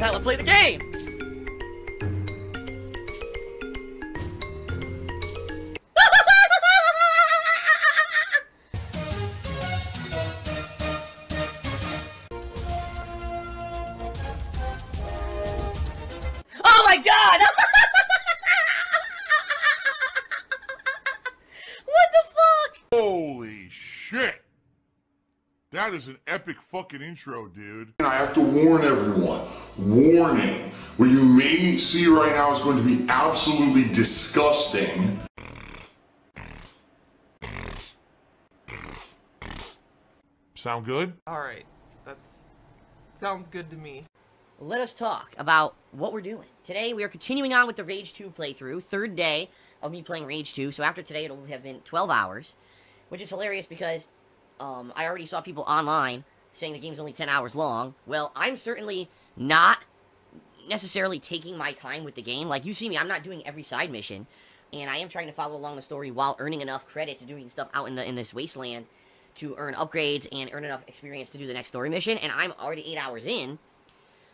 is how I play the game! Oh my god! What the fuck? Holy shit! That is an epic fucking intro, dude. I have to warn everyone, warning, what you may see right now is going to be absolutely disgusting. Sound good? Alright, sounds good to me. Let us talk about what we're doing. Today, we are continuing on with the Rage 2 playthrough. Third day of me playing Rage 2, so after today, it'll have been 12 hours. Which is hilarious because I already saw people online saying the game's only 10 hours long. Well, I'm certainly not necessarily taking my time with the game. Like, you see me, I'm not doing every side mission. And I am trying to follow along the story while earning enough credits doing stuff out in this wasteland to earn upgrades and earn enough experience to do the next story mission. And I'm already 8 hours in.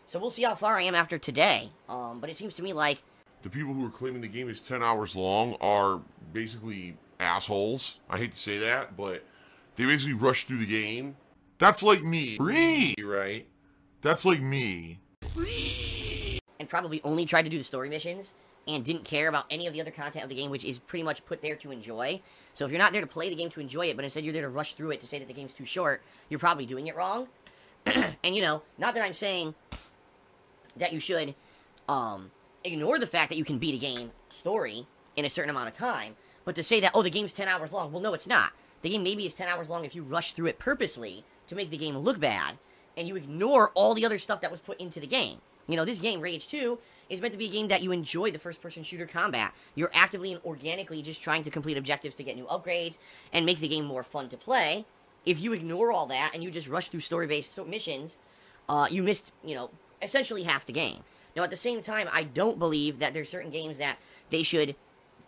So we'll see how far I am after today. But it seems to me like The people who are claiming the game is 10 hours long are basically assholes. I hate to say that, but they basically rush through the game. That's like me. Right? That's like me. and probably only tried to do the story missions and didn't care about any of the other content of the game, which is pretty much put there to enjoy. So if you're not there to play the game to enjoy it, but instead you're there to rush through it to say that the game's too short, you're probably doing it wrong. And, you know, not that I'm saying that you should ignore the fact that you can beat a game story in a certain amount of time, but to say that, oh, the game's 10 hours long, well, no, it's not. The game maybe is 10 hours long if you rush through it purposely to make the game look bad, and you ignore all the other stuff that was put into the game. You know, this game, Rage 2, is meant to be a game that you enjoy the first-person shooter combat. You're actively and organically just trying to complete objectives to get new upgrades and make the game more fun to play. If you ignore all that and you just rush through story-based missions, you missed, you know, essentially half the game. Now, at the same time, I don't believe that there's certain games that they should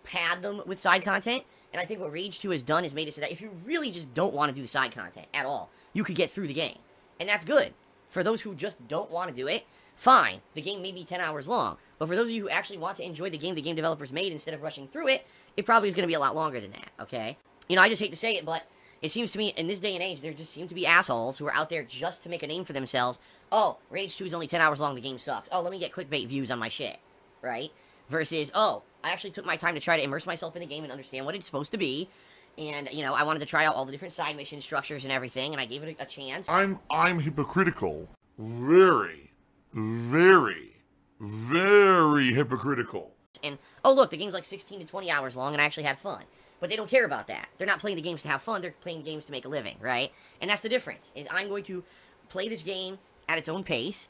pad them with side content. And I think what Rage 2 has done is made it so that if you really just don't want to do the side content at all, you could get through the game. And that's good. For those who just don't want to do it, fine. The game may be 10 hours long. But for those of you who actually want to enjoy the game developers made instead of rushing through it, it probably is going to be a lot longer than that, okay? You know, I just hate to say it, but it seems to me, in this day and age, there just seem to be assholes who are out there just to make a name for themselves. Oh, Rage 2 is only 10 hours long, the game sucks. Oh, let me get clickbait views on my shit, right? Versus, oh, I actually took my time to try to immerse myself in the game and understand what it's supposed to be. And, you know, I wanted to try out all the different side mission structures and everything, and I gave it a chance. I'm hypocritical. Very, very, very hypocritical. And, oh, look, the game's like 16 to 20 hours long, and I actually had fun. But they don't care about that. They're not playing the games to have fun, they're playing games to make a living, right? And that's the difference, is I'm going to play this game at its own pace,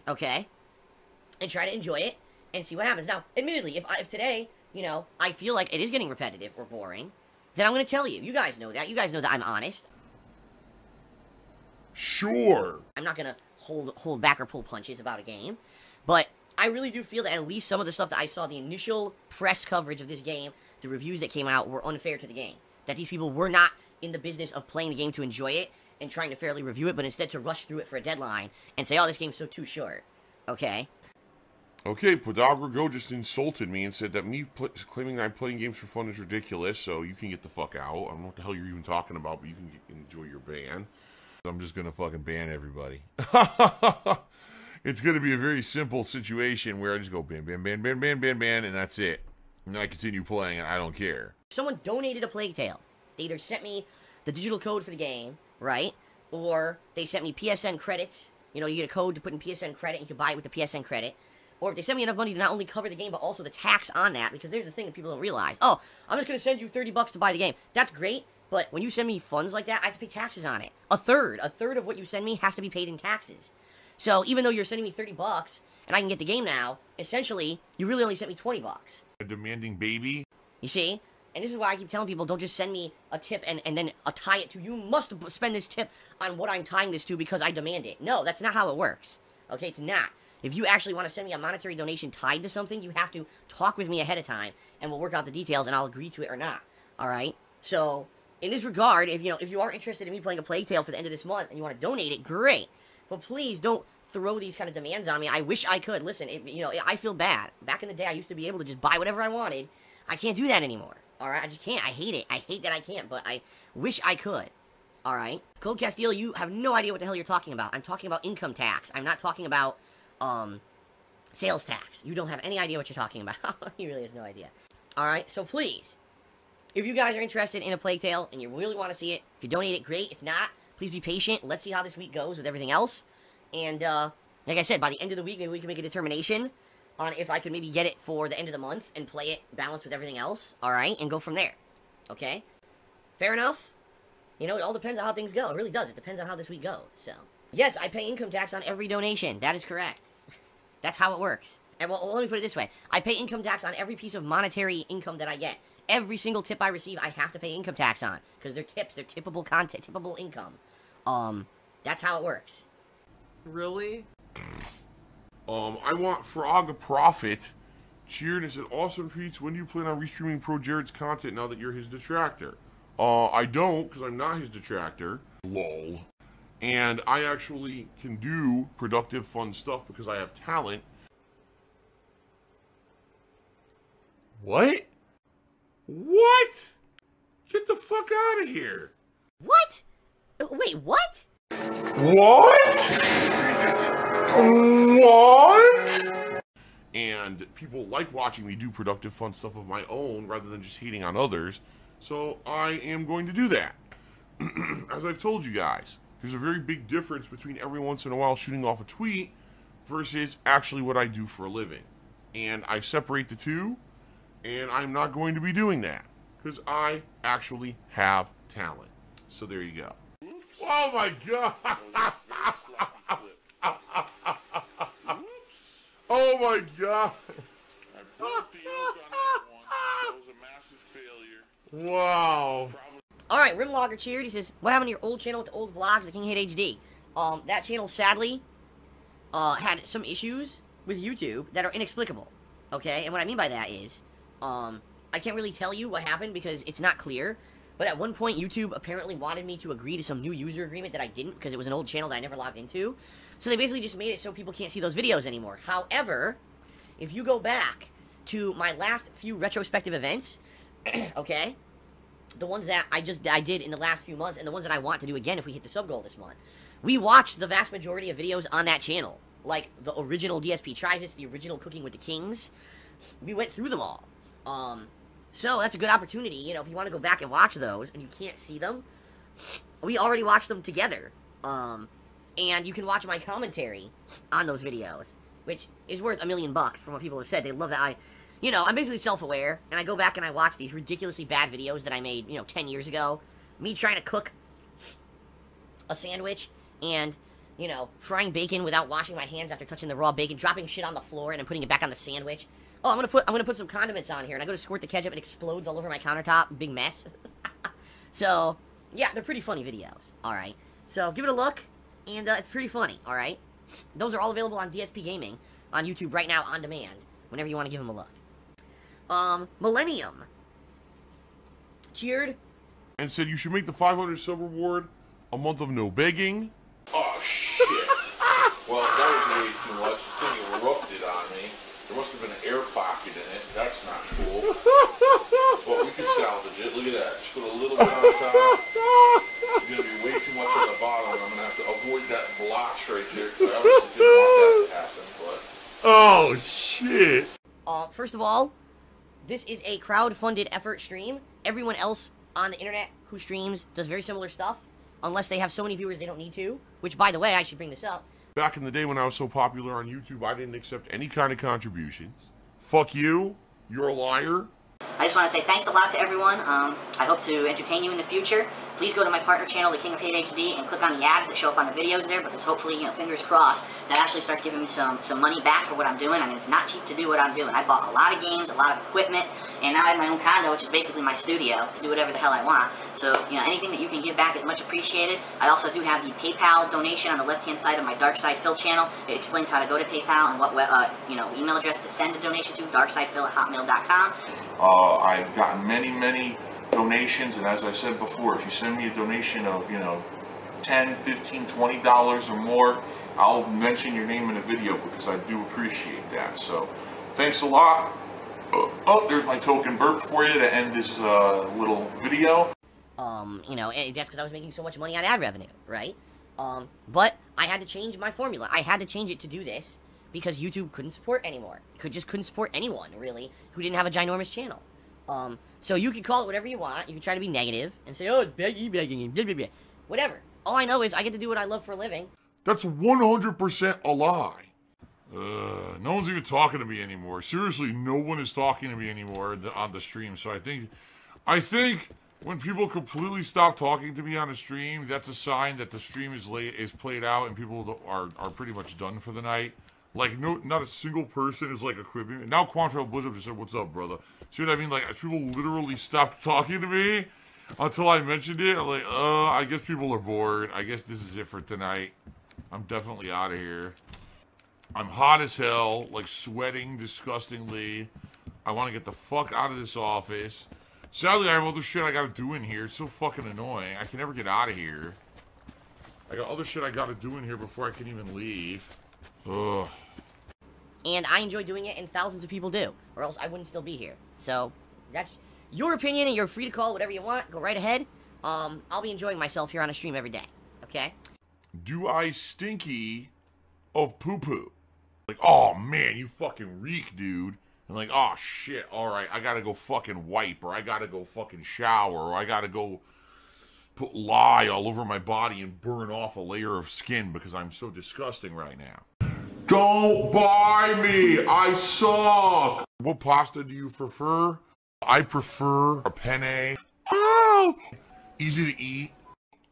okay? And try to enjoy it, and see what happens. Now, admittedly, if today, you know, I feel like it is getting repetitive or boring, then I'm going to tell you. You guys know that. You guys know that I'm honest. Sure. I'm not going to hold back or pull punches about a game. But I really do feel that at least some of the stuff that I saw, the initial press coverage of this game, the reviews that came out, were unfair to the game. That these people were not in the business of playing the game to enjoy it and trying to fairly review it, but instead to rush through it for a deadline and say, oh, this game's so too short. Okay? Okay, Podagrago just insulted me and said that me claiming I'm playing games for fun is ridiculous, so you can get the fuck out. I don't know what the hell you're even talking about, but you can enjoy your ban. I'm just gonna fucking ban everybody. It's gonna be a very simple situation where I just go ban, ban, ban, ban, ban, ban, ban, and that's it. And then I continue playing, and I don't care. Someone donated a Plague Tale. They either sent me the digital code for the game, right? Or they sent me PSN credits. You know, you get a code to put in PSN credit, and you can buy it with the PSN credit. Or if they send me enough money to not only cover the game, but also the tax on that, because there's the thing that people don't realize. Oh, I'm just going to send you $30 to buy the game. That's great, but when you send me funds like that, I have to pay taxes on it. A third of what you send me has to be paid in taxes. So even though you're sending me $30 and I can get the game now, essentially, you really only sent me $20. A demanding baby. You see? And this is why I keep telling people, don't just send me a tip and then tie it to, you must spend this tip on what I'm tying this to because I demand it. No, that's not how it works. Okay, it's not. If you actually want to send me a monetary donation tied to something, you have to talk with me ahead of time, and we'll work out the details, and I'll agree to it or not. All right? So, in this regard, if you are interested in me playing a Plague Tale for the end of this month and you want to donate it, great. But please don't throw these kind of demands on me. I wish I could. Listen, I feel bad. Back in the day, I used to be able to just buy whatever I wanted. I can't do that anymore. All right, I just can't. I hate it. I hate that I can't, but I wish I could. All right, Code Castile, you have no idea what the hell you're talking about. I'm talking about income tax. I'm not talking about sales tax. You don't have any idea what you're talking about. He really has no idea. All right, so please, if you guys are interested in A Plague Tale and you really want to see it, if you donate it, great. If not, please be patient. Let's see how this week goes with everything else. And like I said, by the end of the week, maybe we can make a determination on if I could maybe get it for the end of the month and play it balanced with everything else. All right, and go from there. Okay, fair enough. You know, it all depends on how things go. It really does. It depends on how this week goes. So, yes, I pay income tax on every donation. That is correct. That's how it works. And, well, let me put it this way. I pay income tax on every piece of monetary income that I get. Every single tip I receive, I have to pay income tax on. Because they're tips. They're tippable content. Tippable income. That's how it works. Really? I want Frog a Profit. Cheered and said, awesome treats. When do you plan on restreaming Pro Jared's content now that you're his detractor? I don't, because I'm not his detractor. Lol. And I actually can do productive, fun stuff because I have talent. What? What? Get the fuck out of here. What? Wait, what? What? What? And people like watching me do productive, fun stuff of my own rather than just hating on others. So I am going to do that. As I've told you guys, there's a very big difference between every once in a while shooting off a tweet versus actually what I do for a living. And I separate the two, and I'm not going to be doing that because I actually have talent. So there you go. Oh my God. Oh my God. I broke the yoke on that one. That was a massive failure. Wow. Alright, Rimlogger cheered. He says, what happened to your old channel with the old vlogs, the King Hate HD? That channel sadly had some issues with YouTube that are inexplicable. Okay? And what I mean by that is, I can't really tell you what happened because it's not clear. But at one point, YouTube apparently wanted me to agree to some new user agreement that I didn't because it was an old channel that I never logged into. So they basically just made it so people can't see those videos anymore. However, if you go back to my last few retrospective events, okay, the ones that I did in the last few months and the ones that I want to do again if we hit the sub goal this month, we watched the vast majority of videos on that channel. Like the original DSP Tries It, the original Cooking with the Kings. We went through them all. So that's a good opportunity, you know, if you want to go back and watch those and you can't see them. We already watched them together. And you can watch my commentary on those videos, which is worth $1 million from what people have said. They love that I'm basically self-aware, and I go back and I watch these ridiculously bad videos that I made, 10 years ago. Me trying to cook a sandwich and, frying bacon without washing my hands after touching the raw bacon, dropping shit on the floor and then putting it back on the sandwich. Oh, I'm gonna put some condiments on here, and I go to squirt the ketchup, it explodes all over my countertop, big mess. So, yeah, they're pretty funny videos, alright? So, give it a look, and it's pretty funny, alright? Those are all available on DsPgaming on YouTube right now on demand, whenever you want to give them a look. Millennium cheered and said you should make the 500 sub reward a month of no begging. Oh, shit. Well, that was way too much. The thing erupted on me. There must have been an air pocket in it. That's not cool. But we could salvage it. Look at that. Just put a little bit on top. It's going to be way too much on the bottom. I'm going to have to avoid that blotch right there. Because I obviously didn't want that to happen. But Oh, shit. First of all, this is a crowd-funded effort stream. Everyone else on the internet who streams does very similar stuff, unless they have so many viewers they don't need to, which, by the way, I should bring this up. Back in the day when I was so popular on YouTube, I didn't accept any kind of contributions. Fuck you. You're a liar. I just want to say thanks a lot to everyone. I hope to entertain you in the future. Please go to my partner channel, the King of Hate HD, and click on the ads that show up on the videos there, because hopefully, fingers crossed, that actually starts giving me some money back for what I'm doing. I mean, it's not cheap to do what I'm doing. I bought a lot of games, a lot of equipment, and now I have my own condo, which is basically my studio, to do whatever the hell I want. So, anything that you can give back is much appreciated. I also do have the PayPal donation on the left-hand side of my Dark Side Phil channel. It explains how to go to PayPal and what, email address to send a donation to, darksidephil@hotmail.com. I've gotten many donations, and as I said before, if you send me a donation of, $10, $15, $20 or more, I'll mention your name in a video because I do appreciate that. So, thanks a lot. Oh, there's my token burp for you to end this little video. You know, that's because I was making so much money on ad revenue, right? But I had to change my formula. I had to change it to do this because YouTube couldn't support anymore. It just couldn't support anyone, really, who didn't have a ginormous channel. So you can call it whatever you want. You can try to be negative and say, oh, it's begging, blah, blah, blah. Whatever. All I know is I get to do what I love for a living. That's 100% a lie. No one's even talking to me anymore. Seriously, no one is talking to me anymore on the stream. So I think when people completely stop talking to me on a stream, that's a sign that the stream is played out and people are pretty much done for the night. Like, not a single person is like equipping. Now Quantrell Blizzard just said, "What's up, brother?" See what I mean? Like, as people literally stopped talking to me until I mentioned it, I'm like, I guess people are bored. I guess this is it for tonight. I'm definitely out of here. I'm hot as hell, like sweating disgustingly. I want to get the fuck out of this office. Sadly, I have other shit I gotta do in here. It's so fucking annoying. I can never get out of here. I got other shit I gotta do in here before I can even leave. Ugh. And I enjoy doing it, and thousands of people do, or else I wouldn't still be here. So, that's your opinion, and you're free to call whatever you want. Go right ahead. I'll be enjoying myself here on a stream every day, okay? Do I stinky of poo-poo? Like, oh man, you fucking reek, dude. And like, oh shit, alright, I gotta go fucking wipe, or I gotta go fucking shower, or I gotta go put lye all over my body and burn off a layer of skin because I'm so disgusting right now. Don't buy me! I suck! What pasta do you prefer? I prefer a penne. Oh! Easy to eat.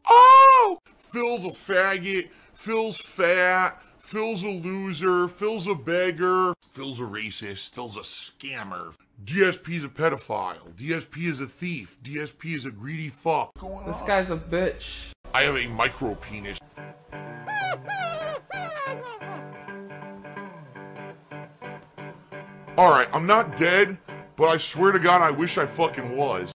Oh! Phil's a faggot. Phil's fat. Phil's a loser. Phil's a beggar. Phil's a racist. Phil's a scammer. DSP's a pedophile. DSP is a thief. DSP is a greedy fuck. This guy's a bitch. I have a micro penis. Alright, I'm not dead, but I swear to God I wish I fucking was.